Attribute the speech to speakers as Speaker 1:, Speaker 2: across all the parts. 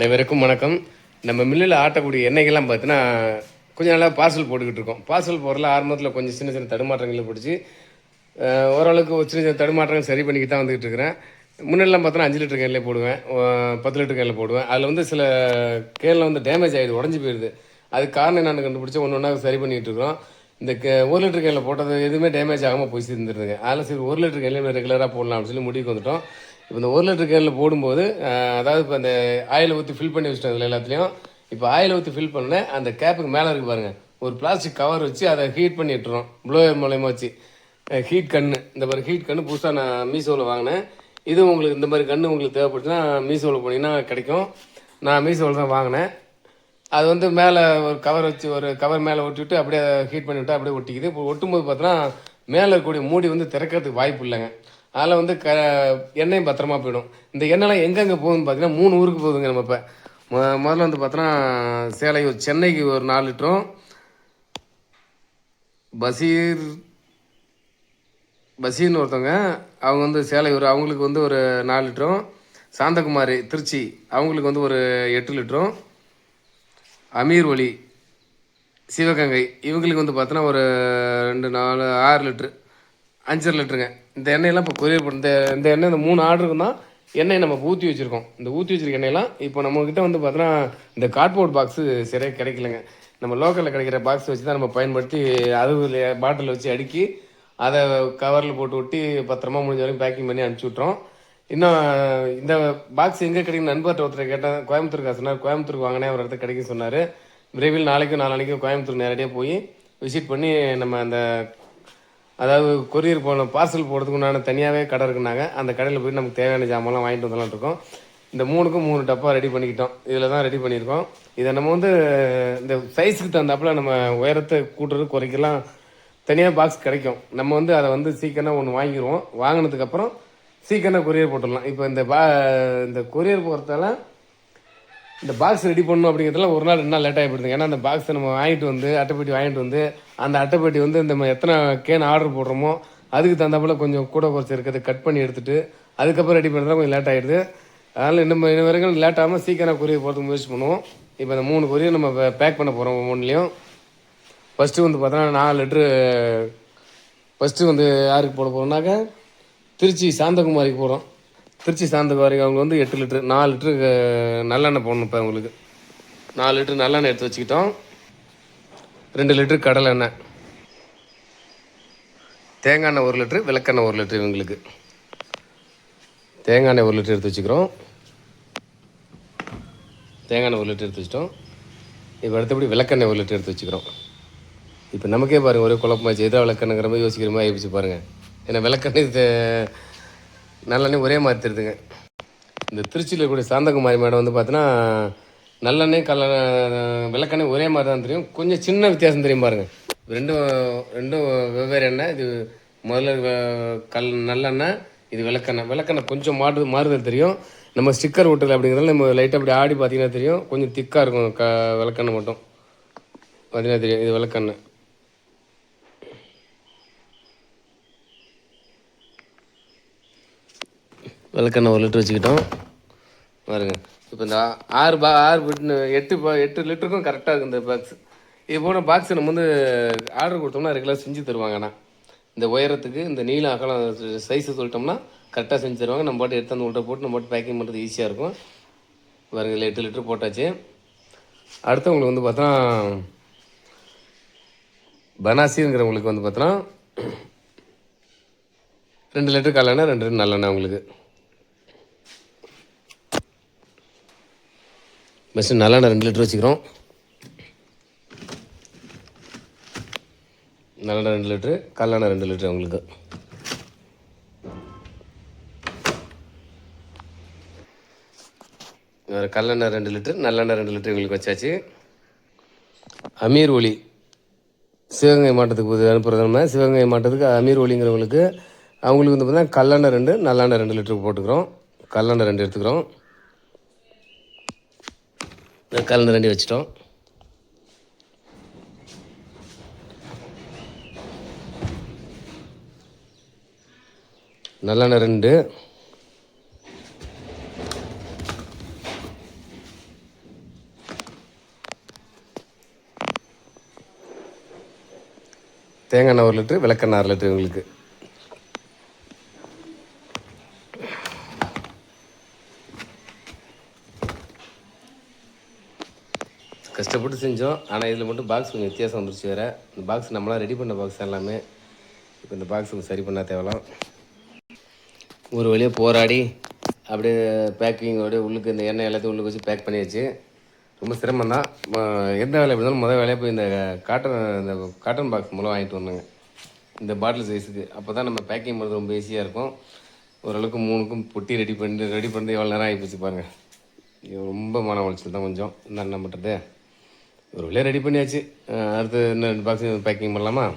Speaker 1: அனைவருக்கும் வணக்கம். நம்ம மில்லில் ஆட்டக்கூடிய எண்ணெய்கள்லாம் பார்த்தீங்கன்னா கொஞ்சம் நாளாக பார்சல் போட்டுக்கிட்டு இருக்கோம். பார்சல் போகிறல ஆரம்பத்தில் கொஞ்சம் சின்ன சின்ன தடுமாற்றங்களை பிடிச்சி ஓரளவுக்கு ஒரு சின்ன சின்ன தடுமாற்றங்கள் சரி பண்ணிக்கிட்டு தான் வந்துக்கிட்டு இருக்கிறேன். முன்னெல்லாம் பார்த்தோன்னா 5 லிட்டர் கேனில் போடுவேன், 10 லிட்டர் கேனில் போடுவேன். அதில் வந்து சில கேனில் வந்து டேமேஜ் ஆகிடுது, உடஞ்சி போயிடுது. அதுக்கு காரணம் என்னென்னு கண்டுபிடிச்சி ஒன்று ஒன்றா சரி பண்ணிகிட்டு இருக்கிறோம். இந்த 1 லிட்டர் கேனில் போட்டது எதுவுமே டேமேஜ் ஆகாமல் போய் சேர்ந்துருதுங்க. அதனால் சரி 1 லிட்டர் கேனில் ரெகுலராக போடலாம் அப்படின்னு சொல்லி முடிவுக்கு வந்துட்டோம். இப்போ இந்த 1 லிட்டர் கேனில் போடும்போது அதாவது இப்போ அந்த ஆயிலை ஊற்றி ஃபில் பண்ணி வச்சுட்டோம் அதில் எல்லாத்துலேயும். இப்போ ஆயிலை ஊற்றி ஃபில் பண்ணேன் அந்த கேப்புக்கு மேலே இருக்குது பாருங்கள், ஒரு பிளாஸ்டிக் கவர் வச்சு அதை ஹீட் பண்ணி விட்டுறோம். ப்ளோயர் மூலயமா வச்சு ஹீட் கன்று, இந்த மாதிரி ஹீட் கன்று புதுசாக நான் மீஷோவில் வாங்கினேன். இது உங்களுக்கு இந்த மாதிரி கன்று உங்களுக்கு தேவைப்பட்டுச்சுன்னா மீஷோவில் போனீங்கன்னா கிடைக்கும். நான் மீஷோவில் தான் வாங்கினேன். அது வந்து மேலே ஒரு கவர் வச்சு ஒரு கவர் மேலே ஒட்டிவிட்டு அப்படியே ஹீட் பண்ணிவிட்டு அப்படியே ஒட்டிக்குது. இப்போ ஒட்டும்போது பார்த்தோன்னா மேலே இருக்கக்கூடிய மூடி வந்து திறக்கிறதுக்கு வாய்ப்பு இல்லைங்க. அதில் வந்து எண்ணெயும் பத்திரமா போயிடும். இந்த எண்ணெய்லாம் எங்கெங்கே போகுதுன்னு பார்த்தீங்கன்னா 3 ஊருக்கு போகுதுங்க. நம்ம இப்போ முதல்ல வந்து பார்த்தோன்னா சென்னைக்கு ஒரு 4 லிட்டரும், பசீர்னு ஒருத்தவங்க அவங்க வந்து சேலையூர் அவங்களுக்கு வந்து ஒரு 4 லிட்டரும், சாந்தகுமாரி திருச்சி அவங்களுக்கு வந்து ஒரு 8 லிட்டரும், அமீர் ஒலி சிவகங்கை இவங்களுக்கு வந்து பார்த்தோன்னா ஒரு 2 4 6 லிட்ரு 5 லிட்டருங்க. இந்த எண்ணெயெல்லாம் இப்போ கொரியர் பண்ண இந்த எண்ணெய் இந்த 3 ஆர்டருக்கு தான் எண்ணெய் நம்ம ஊற்றி வச்சுருக்கோம். இந்த ஊற்றி வச்சுருக்க எண்ணெயெல்லாம் இப்போ நம்மக்கிட்ட வந்து பார்த்தோன்னா இந்த கார்ட்போர்ட் பாக்ஸு சரியாக கிடைக்கலங்க. நம்ம லோக்கலில் கிடைக்கிற பாக்ஸ் வச்சு தான் நம்ம பயன்படுத்தி அது பாட்டில் வச்சு அடுக்கி அதை கவரில் போட்டு ஒட்டி பத்திரமா முடிஞ்ச வரைக்கும் பேக்கிங் பண்ணி அனுப்பிச்சி விட்றோம். இன்னும் இந்த பாக்ஸ் எங்கே கிடைக்கும் நண்பர்கிட்ட ஒருத்தர் கேட்டேன், கோயம்புத்தூருக்கு சொன்னார். கோயம்புத்தூருக்கு வாங்கினேன் ஒரு இடத்துக்கு கிடைக்கும் சொன்னார். விரைவில் நாளைக்கும் நாளானிக்கும் கோயம்புத்தூர் நேரடியாக போய் விசிட் பண்ணி நம்ம அந்த அதாவது கொரியர் போகணும் பார்சல் போடுறதுக்கு உண்டான தனியாகவே கடை இருக்குனாங்க. அந்த கடையில் போய் நமக்கு தேவையான ஜாமான்லாம் வாங்கிட்டு வந்துடலாம் இருக்கோம். இந்த 3க்கும் 3 டப்பா ரெடி பண்ணிக்கிட்டோம். இதில் தான் ரெடி பண்ணியிருக்கோம். இதை நம்ம வந்து இந்த சைஸுக்கு தகுந்தாப்பில் நம்ம உயரத்தை கூட்டுறது குறைக்கலாம் தனியாக பாக்ஸ் கிடைக்கும். நம்ம வந்து அதை வந்து சீக்கிரம் ஒன்று வாங்கிடுவோம். வாங்கினதுக்கப்புறம் சீக்கிரம் கொரியர் போட்டுடலாம். இப்போ இந்த கொரியர் போகிறதால இந்த பாக்ஸ் ரெடி பண்ணணும் அப்படிங்கிறதுல ஒரு நாள் 2 நாள் லேட் ஆகிடுது. ஏன்னா அந்த பாக்ஸை நம்ம வாங்கிட்டு வந்து அட்டைப்பெட்டி வாங்கிட்டு வந்து அந்த அட்டைப்பெட்டி வந்து நம்ம எத்தனை கேன் ஆர்டர் போடுறோமோ அதுக்கு தகுந்தாப்புல கொஞ்சம் கூட குறைச்சி இருக்கிறத கட் பண்ணி எடுத்துகிட்டு அதுக்கப்புறம் ரெடி பண்ணுறதா கொஞ்சம் லேட் ஆகிடுது. அதனால் இன்னும் வரைக்கும் லேட் ஆகாமல் சீக்கிரம் கொரியர் போகிறதுக்கு முயற்சி பண்ணுவோம். இப்போ இந்த 3 கொரியர் நம்ம பேக் பண்ண போகிறோம். ஒவ்வொன்றுலையும் ஃபஸ்ட்டு வந்து பார்த்தோன்னா 4 லிட்ரு ஃபஸ்ட்டு வந்து யாருக்கு போட போகிறோம்னாக்க திருச்சி சாந்தகுமாரிக்கு போகிறோம். திருச்சி சாந்தகுமாரிக்கு அவங்க வந்து 8 லிட்ரு 4 லிட்ரு நல்லெண்ணெய் போடணும். இப்போ அவங்களுக்கு 4 லிட்ரு நல்லெண்ணெய் எடுத்து வச்சுக்கிட்டோம். 2 லிட்ரு கடலை எண்ணெய், தேங்காய் எண்ணெய் 1 லிட்ரு, விளக்கெண்ணெய் 1 லிட்ரு. இவங்களுக்கு தேங்காய் எண்ணெய் 1 லிட்ரு எடுத்து வச்சுக்கிறோம். தேங்காய் எண்ணெய் 1 லிட்ரு எடுத்து வச்சிட்டோம். இப்போ அடுத்தபடி விளக்கெண்ணெய் 1 லிட்ரு எடுத்து வச்சுக்கிறோம். இப்போ நமக்கே பாருங்கள் ஒரே குழப்பமாச்சு, எதாவது விளக்கெண்ணுங்கிற மாதிரி யோசிக்கிற மாதிரி ஆகிடுச்சு பாருங்கள். ஏன்னா விளக்கெண்ணெய் நல்லெண்ணெய் ஒரே மாதிரி தெரியுதுங்க. இந்த திருச்சியில் இருக்கக்கூடிய சாந்தகுமாரி மேடம் வந்து பார்த்தீங்கன்னா நல்லெண்ணெய் விளக்கெண்ணெய் ஒரே மாதிரி தான் தெரியும். கொஞ்சம் சின்ன வித்தியாசம் தெரியும் பாருங்கள். ரெண்டும் வெவ்வேறு எண்ணெய். இது முதல்ல நல்லெண்ணெய், இது விளக்கெண்ணெய் கொஞ்சம் மாறுதல் தெரியும். நம்ம ஸ்டிக்கர் ஒட்டலை அப்படிங்கிறதால நம்ம லைட்டாக அப்படி ஆடி பார்த்தீங்கன்னா தெரியும். கொஞ்சம் திக்காக இருக்கும் விளக்கெண்ணெய் மட்டும் பார்த்தீங்கன்னா தெரியும். இது விளக்கெண்ணெய். விளக்கெண்ணெய் 1 லிட்டர் வச்சுக்கிட்டோம் பாருங்க. இப்போ இந்த 8 லிட்டருக்கும் கரெக்டாக இருக்குது இந்த பாக்ஸ். இது போன பாக்ஸ் நம்ம வந்து ஆர்டர் கொடுத்தோம்னா ரெகுலராக செஞ்சு தருவாங்கண்ணா. இந்த உயரத்துக்கு இந்த நீளம் அகலம் சைஸை சொல்லிட்டோம்னா கரெக்டாக செஞ்சு தருவாங்க. நம்ம பாட்டு எடுத்து அந்த உள்ள போட்டு நம்ம பாட்டு பேக்கிங் பண்ணுறது ஈஸியாக இருக்கும். பாருங்க இதில் 8 லிட்டர் போட்டாச்சு. அடுத்தவங்களுக்கு வந்து பார்த்தோன்னா பனாசிங்கிறவங்களுக்கு வந்து பார்த்தோன்னா 2 லிட்டர் கல்லெண்ணெய், 2 லிட்டர் நல்லெண்ணெய். அவங்களுக்கு ஃபஸ்ட்டு நல்லெண்ணெய் 2 லிட்டர் வச்சுக்கிறோம். நல்லெண்ணெய் 2 லிட்ரு, கல்லெண்ணெய் 2 லிட்ரு. அவங்களுக்கு கல்லெண்ணெய் 2 லிட்ரு, நல்லெண்ணெய் 2 லிட்ரு இவங்களுக்கு வச்சாச்சு. அமீர் ஒலி சிவகங்கை மாவட்டத்துக்கு அனுப்புறது. நம்ம சிவகங்கை மாவட்டத்துக்கு அமீர் ஒலிங்கிறவங்களுக்கு அவங்களுக்கு வந்து பார்த்தீங்கன்னா கல்லெண்ணெய் 2, நல்லெண்ணெய் 2 லிட்டருக்கு போட்டுக்கிறோம். கல்லெண்ணெய் 2 எடுத்துக்கிறோம். கல்லெண்ணெய் 2 வச்சிட்டோம். நல்லெண்ணெய் 2, தேங்காய் எண்ணெய் 1 லிட்ரு, விளக்கெண்ணெய் 1/2 லிட்ரு உங்களுக்கு. கஷ்டப்பட்டு செஞ்சோம். ஆனால் இதில் மட்டும் பாக்ஸ் கொஞ்சம் வித்தியாசம் வந்துருச்சு வேறு. இந்த பாக்ஸ் நம்மளாம் ரெடி பண்ண பாக்ஸ் எல்லாமே. இப்போ இந்த பாக்ஸ் சரி பண்ணால் தேவலாம். ஒரு வழியாக போராடி அப்படியே பேக்கிங்கோடய உள்ளுக்கு இந்த எண்ணெய் எல்லாத்தையும் உள்ளுக்கு வச்சு பேக் பண்ணியாச்சு. ரொம்ப சிரமம் தான். எந்த வேலை எப்படி இருந்தாலும் வேலையாக போய் இந்த காட்டன் பாக்ஸ் மூலம் வாங்கிட்டு வந்தோங்க, இந்த பாட்டில் சைஸுக்கு. அப்போ தான் நம்ம பேக்கிங் பண்ணுறது ரொம்ப ஈஸியாக இருக்கும். ஓரளவுக்கு 3க்கும் பொட்டி ரெடி பண்ணி எவ்வளோ நேரம் ஆகி போச்சு பாருங்கள். ரொம்ப மன உளைச்சல் தான் கொஞ்சம். என்ன பண்ணுறது, ஒரு வழியாக ரெடி பண்ணியாச்சு. அடுத்து இன்னும் பாக்ஸ் பேக்கிங் பண்ணலாமா?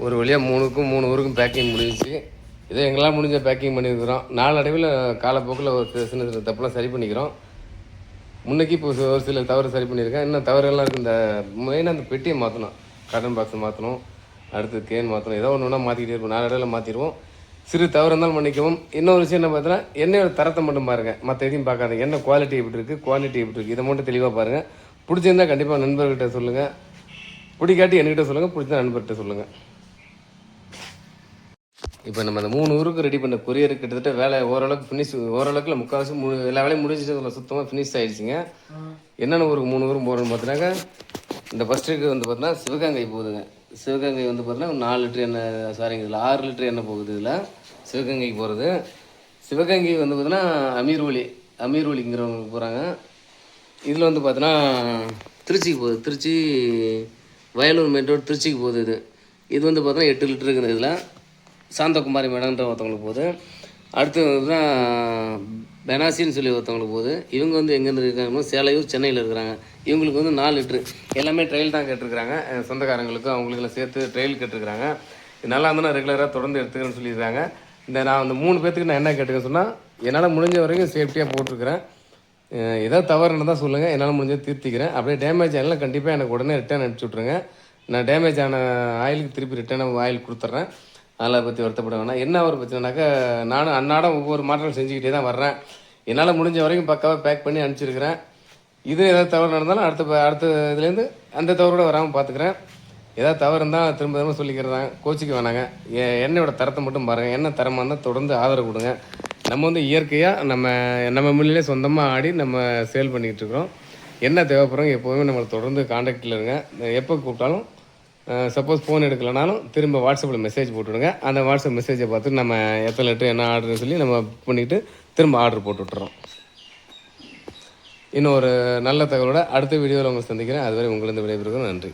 Speaker 1: ஒரு வழியாக 3க்கும் 3 ஊருக்கும் பேக்கிங் முடிஞ்சிச்சு. இதோ எங்களால் முடிஞ்ச பேக்கிங் பண்ணியிருக்கிறோம். நாளடைவில் காலப்போக்கில் ஒரு சின்ன தப்புலாம் சரி பண்ணிக்கிறோம். முன்னைக்கு இப்போ ஒரு சில தவறு சரி பண்ணியிருக்கேன். இன்னும் தவறுகள்லாம் இருக்குது. இந்த மெயினாக அந்த பெட்டியை மாற்றணும், காட்டன் பாக்ஸை மாற்றணும், அடுத்து கேன் மாற்றணும். ஏதோ ஒன்று மாற்றிக்கிட்டே இருப்போம். நாளடைவில் மாற்றிடுவோம். சிறு தவறு இருந்தாலும் மன்னிக்கவும். இன்னொரு விஷயம் என்ன பார்த்தீங்கன்னா, எண்ணெயோட தரத்தை மட்டும் பாருங்கள், மற்ற எதையும் பார்க்காதீங்க. எண்ணெய் குவாலிட்டி எப்படி இருக்குது, குவான்டிட்டி எப்படி இருக்குது, இதை மட்டும் தெளிவாக பாருங்கள். பிடிச்சிருந்தால் கண்டிப்பாக நண்பர்கிட்ட சொல்லுங்கள், பிடிக்காட்டி என்கிட்ட சொல்லுங்கள், பிடிச்சா நண்பர்கிட்ட சொல்லுங்கள். இப்போ நம்ம அந்த 3 ஊருக்கு ரெடி பண்ண கொரியர் கிட்டத்தட்ட வேலை ஓரளவுக்கு முக்கால்வாசி எல்லா வேலையும் முடிஞ்சிட்டு சுத்தமாக ஃபினிஷ் ஆகிடுச்சிங்க. என்னென்ன ஊருக்கு 3 ஊரும் போகிறோன்னு பார்த்தீங்கன்னாக்கா, இந்த ஃபஸ்ட்டுக்கு வந்து பார்த்தீங்கன்னா சிவகங்கை போகுதுங்க. சிவகங்கை வந்து பார்த்தீங்கன்னா 4 லிட்டர் எண்ணெய், சாரிங்க, இதில் 6 லிட்டர் எண்ணெய் போகுது. இதில் சிவகங்கைக்கு போகிறது. சிவகங்கை வந்து பார்த்தீங்கன்னா அமீர்வழிங்கிறவங்களுக்கு போகிறாங்க. இதில் வந்து பார்த்தீங்கன்னா திருச்சிக்கு போகுது. திருச்சி வயலூர் மெயின் ரோடு திருச்சிக்கு போகுது. இது வந்து பார்த்தீங்கன்னா 8 லிட்டருக்குது. இதில் சாந்தகுமாரி மேடம்ன்ற ஒருத்தவங்களுக்கு போகுது. அடுத்து வந்து பெனாசின்னு சொல்லி ஒருத்தவங்களுக்கு போகுது. இவங்க வந்து எங்கேருந்து இருக்காங்கன்னா சேலையூர், சென்னையில் இருக்கிறாங்க. இவங்களுக்கு வந்து 4 லிட்ரு. எல்லாமே ட்ரையல் தான் கேட்டிருக்கிறாங்க. சொந்தக்காரங்களுக்கும் அவங்களுக்கெல்லாம் சேர்த்து ட்ரையல் கேட்டிருக்கிறாங்க. இது நல்லா இருந்தால் நான் ரெகுலராக தொடர்ந்து எடுத்துக்கிறேன்னு சொல்லியிருக்காங்க. நான் அந்த 3 பேர்த்துக்கு நான் என்ன கேட்டுக்கேன்னு சொன்னால், என்னால் முடிஞ்ச வரைக்கும் சேஃப்டியாக போட்டிருக்கிறேன். ஏதாவது தவறுன்னு தான் சொல்லுங்கள், என்னால் முடிஞ்சதை திருத்திக்கிறேன். அப்படியே டேமேஜ் ஆகலாம் கண்டிப்பாக எனக்கு உடனே ரிட்டர்ன் அனுப்பிச்சி விட்ருங்க. நான் டேமேஜ் ஆன ஆயிலுக்கு திருப்பி ரிட்டர்னாக ஆயில் கொடுத்துட்றேன். அதெல்லாம் பற்றி வருத்தப்பட வேணாம். என்ன ஒரு பிரச்சனைனாக்கா, நானும் அன்னாடம் ஒவ்வொரு மாற்றம் செஞ்சுக்கிட்டே தான் வர்றேன். என்னால் முடிஞ்ச வரைக்கும் பக்காவாக பேக் பண்ணி அனுப்பிச்சிருக்கிறேன். இது ஏதாவது தவறு நடந்தாலும் அடுத்த இதுலேருந்து அந்த தவறோட வராமல் பார்த்துக்கிறேன். ஏதாவது தவறு இருந்தால் திரும்ப சொல்லிக்கிறதாங்க, கோச்சிக்க வேணாங்க. எண்ணெயோட தரத்தை மட்டும் பாருங்கள். எண்ணெய் தரமாக இருந்தால் தொடர்ந்து ஆதரவு கொடுங்க. நம்ம வந்து இயற்கையாக நம்ம மில்லிலே சொந்தமாக ஆடி நம்ம சேல் பண்ணிக்கிட்டு இருக்கிறோம். என்ன தேவைப்படுறோம் எப்போதுமே நம்மளை தொடர்ந்து காண்டாக்டில் இருங்க. எப்போ கூப்பிட்டாலும், சப்போஸ் ஃபோன் எடுக்கலைனாலும் திரும்ப வாட்ஸ்அப்பில் மெசேஜ் போட்டுவிடுங்க. அந்த வாட்ஸ்அப் மெசேஜை பார்த்து நம்ம எத்தனை லிட்டர் என்ன ஆர்டர்னு சொல்லி நம்ம புக் பண்ணிவிட்டு திரும்ப ஆர்டர் போட்டு விட்டுறோம். இன்னும் ஒரு நல்ல தகவலோட அடுத்த வீடியோவில் உங்களை சந்திக்கிறேன். அதுவரை உங்களிருந்து விடைபெறுகிறேன். நன்றி.